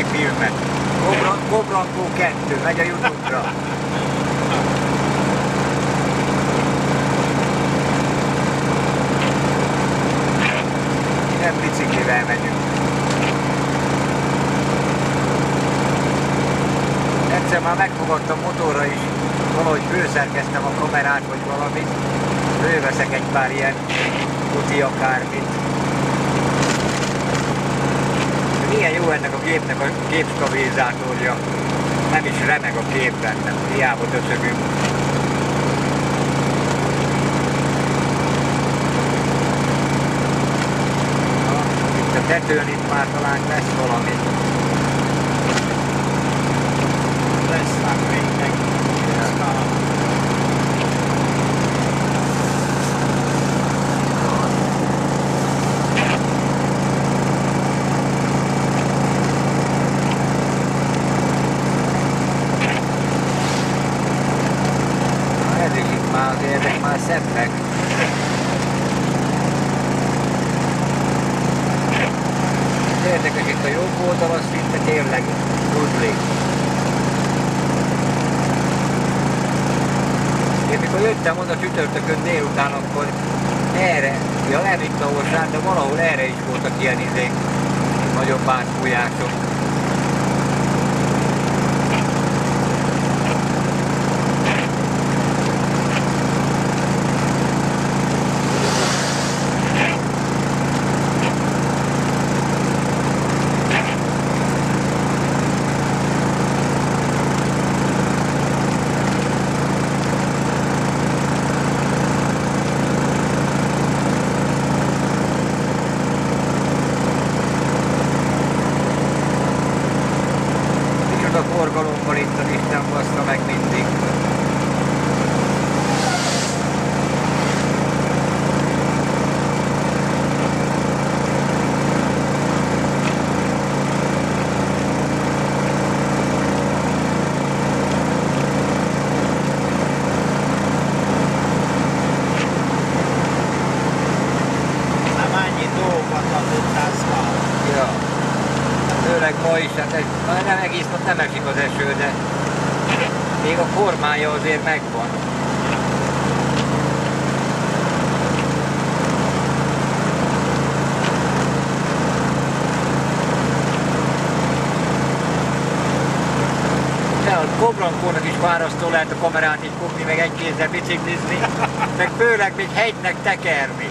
pici filmet. Gobrankó 2, megy a YouTube-ra. Nem biciklivel megyünk. Egyszer már megfogadtam motorra is, valahogy főszerkeztem a kamerát, vagy valamit. Főveszek egy pár ilyen uti akármit. Milyen jó ennek a gépnek a gépstabilizátorja. Nem is remeg a képben, nem hiába döcögünk. Itt a tetőn itt már talán lesz valami. Lesz már végleg. Ezek már szebbek. Érdekes, itt a jobb oldal az szinte tényleg rudli. Én mikor jöttem oda csütörtökön délután, akkor erre, ja elvitt a Orsán, de valahol erre is voltak ilyen izék, nagyobb átfújások. A forgalomban itt az Isten bassza meg mindig. Nem annyi dolgokat adott aszfalt. Ja. Főleg ma is, hát nem egész nap nem esik az eső, de még a formája azért megvan. De a Gobrankónak is fárasztó lehet a kamerát így fogni, meg egy kézzel biciklizni, meg főleg még hegynek tekerni.